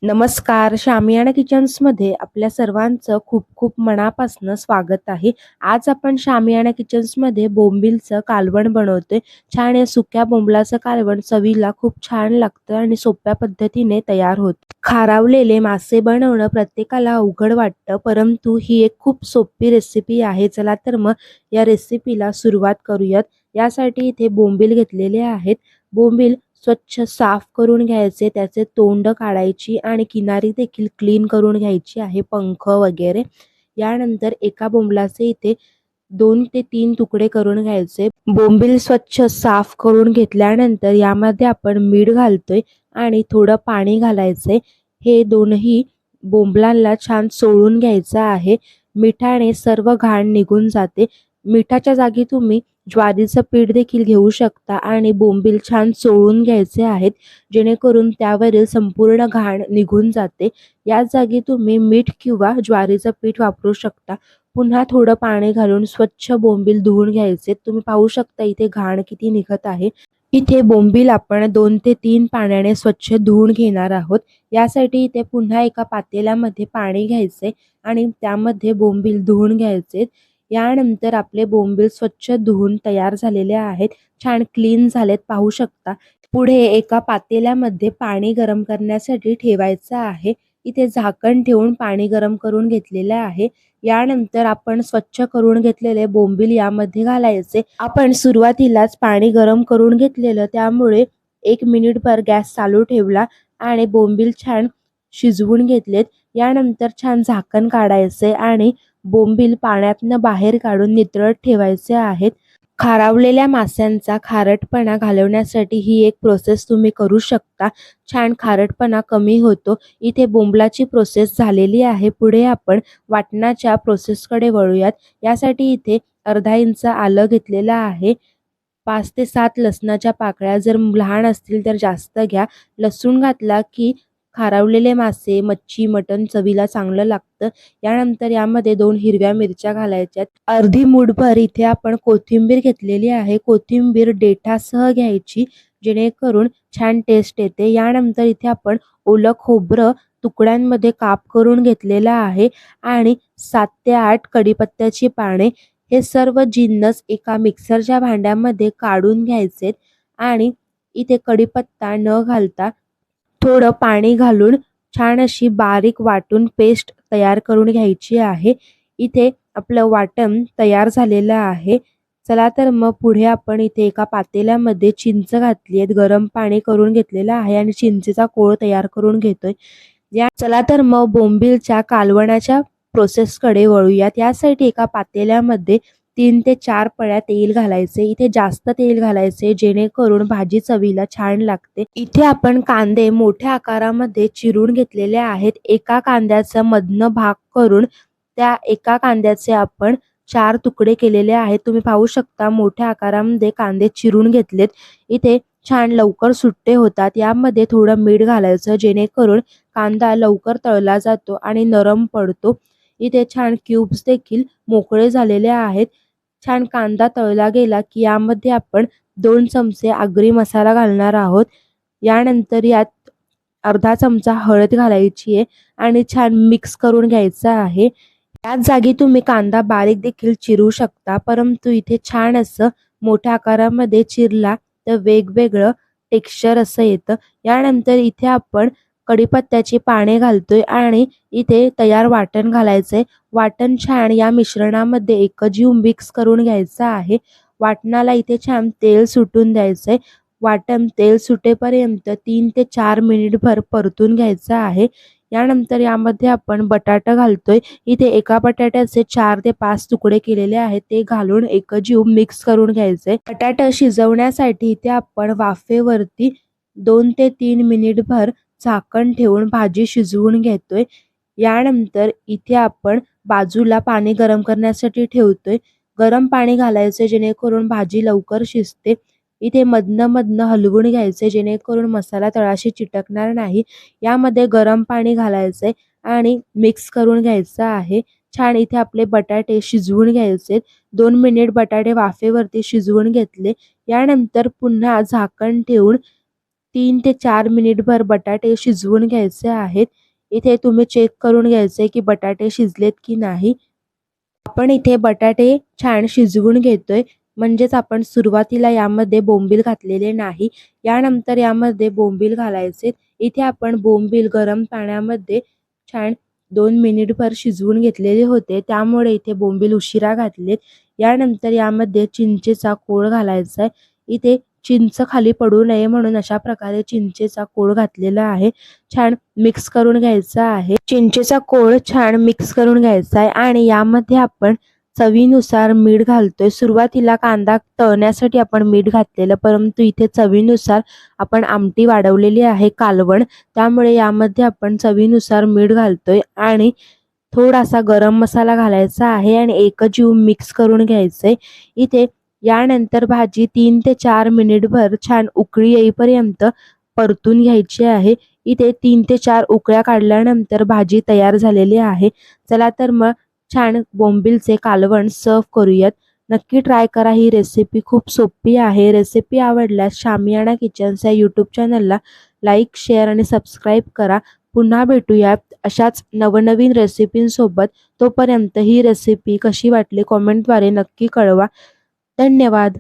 नमस्कार. शामियाना किचन्समध्ये आपल्या सर्वांचं खूप खूप मनापासून स्वागत आहे. आज आपण शामियाना किचन्समध्ये बोंबिलचं कालवण बनवतोय. छान आहे. सुक्या बोंबलाचं कालवण चवीला खूप छान लागतं आणि सोप्या पद्धतीने तयार होतं. खारावलेले मासे बनवणं प्रत्येकाला अवघड वाटतं, परंतु ही एक खूप सोपी रेसिपी आहे. चला तर मग या रेसिपीला सुरुवात करूयात. यासाठी इथे बोंबील घेतलेले आहेत. बोंबील स्वच्छ साफ करून घ्यायचे, त्याचे तोंड काढायची आणि किनारी देखील क्लीन करून घ्यायची आहे, पंख वगैरे. यानंतर एका बोंबलाचे इथे 2 ते 3 तुकडे करून घ्यायचे. बोंबील स्वच्छ साफ करून घेतल्यानंतर यामध्ये आपण मीठ घालतोय आणि थोडं पाणी घालायचंय. हे दोनही बोंबलांना छान चोळून घ्यायचं आहे. मिठाने सर्व घाण निघून जाते. मिठाच्या जागी तुम्ही ज्वारीचं पीठ देखील घेऊ शकता आणि बोंबील छान चोळून घ्यायचे आहेत, जेणेकरून त्यावरील संपूर्ण घाण निघून जाते. या जागी तुम्ही मीठ किंवा ज्वारीचं पीठ वापरू शकता. पुन्हा थोडं पाणी घालून स्वच्छ बोंबील धुवून घ्यायचे. तुम्ही पाहू शकता इथे घाण किती निघत आहे. इथे बोंबील आपण 2 ते 3 पाण्याने स्वच्छ धुवून घेणार आहोत. यासाठी इथे पुन्हा एका पातेल्यामध्ये पाणी घ्यायचे आणि त्यामध्ये बोंबील धुवून घ्यायचे. यानंतर आपले बोंबील स्वच्छ धुवून तयार झालेले आहेत. छान क्लीन झालेत, पाहू शकता. पुढे एका पातेल्यामध्ये पाणी गरम करण्यासाठी ठेवायचं आहे. इथे झाकण ठेवून पाणी गरम करून घेतलेलं आहे. यानंतर आपण स्वच्छ करून घेतलेले बोंबील यामध्ये घालायचे. आपण सुरुवातीलाच पाणी गरम करून घेतलेलं, त्यामुळे 1 मिनिटभर गॅस चालू ठेवला आणि बोंबील छान शिजवून घेतलेत. यानंतर छान झाकण काढायचे आणि बोंबील पाण्यातनं बाहेर काढून नितळत ठेवायचे आहेत. खारावलेल्या माशांचा खारटपणा घालवण्यासाठी ही एक प्रोसेस तुम्ही करू शकता. छान खारटपणा कमी होतो. इथे बोंबलाची प्रोसेस झालेली आहे. पुढे आपण वाटणाच्या प्रोसेसकडे वळूयात. यासाठी इथे अर्धा इंच आलं घेतलेलं आहे. 5 ते 7 लसणाच्या पाकळ्या, जर लहान असतील तर जास्त घ्या. लसूण घातला की खारवलेले मासे, मच्छी, मटण चवीला चांगलं लागतं. यानंतर यामध्ये 2 हिरव्या मिरच्या घालायच्यात. अर्धी मूठभर इथे आपण कोथिंबीर घेतलेली आहे. कोथिंबीर देठासह घ्यायची, जेणेकरून छान टेस्ट येते. यानंतर इथे आपण ओलं खोबरं तुकड्यांमध्ये काप करून घेतलेलं आहे आणि 7 ते 8 कढीपत्त्याची पाने. हे सर्व जिन्नस एका मिक्सरच्या भांड्यामध्ये काढून घ्यायचेत आणि इथे कढीपत्ता न घालता थोडं पाणी घालून छान अशी बारीक वाटून पेस्ट तयार करून घ्यायची आहे. इथे आपलं वाटण तयार झालेलं आहे. चला तर मग पुढे आपण इथे एका पातेल्यामध्ये चिंच घातली आहे, गरम पाणी करून घेतलेलं आहे आणि चिंचेचा कोळ तयार करून घेतोय. चला तर मग बोंबीलच्या कालवणाच्या प्रोसेसकडे वळूयात. यासाठी एका पातेल्यामध्ये 3 ते 4 पळ्या तेल घालायचे. इथे जास्त तेल घालायचे, जेणेकरून भाजी चवीला छान लागते. इथे आपण कांदे मोठ्या आकारामध्ये चिरून घेतलेले आहेत. एका कांद्याचा मधनं भाग करून त्या एका कांद्याचे आपण 4 तुकडे केलेले आहेत. तुम्ही पाहू शकता मोठ्या आकारामध्ये कांदे चिरून घेतलेत. इथे छान लवकर सुट्टे होतात. यामध्ये थोडं मीठ घालायचं, जेणेकरून कांदा लवकर तळला जातो आणि नरम पडतो. इथे छान क्यूब्स देखील मोकळे झालेले आहेत. छान कांदा तळला गेला की यामध्ये आपण 2 चमचे आगरी मसाला घालणार आहोत. यानंतर यात अर्धा चमचा हळद घालायची आहे आणि छान मिक्स करून घ्यायचं आहे. याच जागी तुम्ही कांदा बारीक देखील चिरू शकता, परंतु इथे छान असं मोठ्या आकारामध्ये चिरला तर वेगवेगळं टेक्स्चर असं येतं. यानंतर इथे आपण कढीपत्त्याची पाने घालतोय आणि इथे तयार वाटण घालायचंय. वाटण छान या मिश्रणामध्ये एकजीव मिक्स करून घ्यायचं आहे. वाटणाला इथे छान तेल सुटून द्यायचंय. वाटण तेल सुटेपर्यंत 3 ते 4 मिनिटभर परतून घ्यायचं आहे. यानंतर यामध्ये आपण बटाटा घालतोय. इथे एका बटाट्याचे 4 ते 5 तुकडे केलेले आहेत. ते घालून एकजीव मिक्स करून घ्यायचे. बटाटा शिजवण्यासाठी इथे आपण वाफेवरती 2 ते 3 मिनिटभर झाकण ठेवून भाजी शिजवून घेतोय. यानंतर इथे आपण बाजूला पाणी गरम करण्यासाठी ठेवतोय. गरम पाणी घालायचे, जेणेकरून भाजी लवकर शिजते. इथे मधनं हलवून घ्यायचे, जेणेकरून मसाला तळाशी चिटकणार नाही. यामध्ये गरम पाणी घालायचंय आणि मिक्स करून घ्यायचं आहे. छान इथे आपले बटाटे शिजवून घ्यायचे. 2 मिनिट बटाटे वाफेवरती शिजवून घेतले. यानंतर पुन्हा झाकण ठेवून 3 ते 4 मिनिटभर बटाटे शिजवून घ्यायचे आहेत. इथे तुम्ही चेक करून घ्यायचे की बटाटे शिजलेत की नाही. आपण इथे बटाटे छान शिजवून घेतोय, म्हणजेच आपण सुरुवातीला यामध्ये बोंबील घातलेले नाही. यानंतर यामध्ये बोंबील घालायचे. इथे आपण बोंबील गरम पाण्यामध्ये छान 2 मिनिटभर शिजवून घेतलेले होते, त्यामुळे इथे बोंबील उशिरा घातलेत. यानंतर यामध्ये चिंचेचा कोळ घालायचा आहे. इथे चिंच खाली पडू नये म्हणून अशा प्रकारे चिंचेचा कोळ घातलेला आहे. छान मिक्स करून घ्यायचा आहे. चिंचेचा कोळ छान मिक्स करून घ्यायचा आहे आणि यामध्ये आपण चवीनुसार मीठ घालतोय. सुरुवातीला कांदा तळण्यासाठी आपण मीठ घातलेलं, परंतु इथे चवीनुसार आपण आमटी वाढवलेली आहे कालवण, त्यामुळे यामध्ये आपण चवीनुसार मीठ घालतोय आणि थोडासा गरम मसाला घालायचा आहे आणि एकजीव मिक्स करून घ्यायचंय. इथे यानंतर भाजी 3 ते 4 मिनिटभर छान उकळी येईपर्यंत परतून घ्यायची आहे. इथे 3 ते 4 उकळ्या काढल्यानंतर भाजी तयार झालेली आहे. चला तर मग छान बोंबिलचे कालवण सर्व्ह करूयात. नक्की ट्राय करा ही रेसिपी, खूप सोपी आहे. रेसिपी आवडल्यास शामियाना किचन्स या यूट्यूब चॅनलला लाईक, शेअर आणि सबस्क्राईब करा. पुन्हा भेटूयात अशाच नवनवीन रेसिपींसोबत. तोपर्यंत ही रेसिपी कशी वाटली कॉमेंटद्वारे नक्की कळवा. धन्यवाद.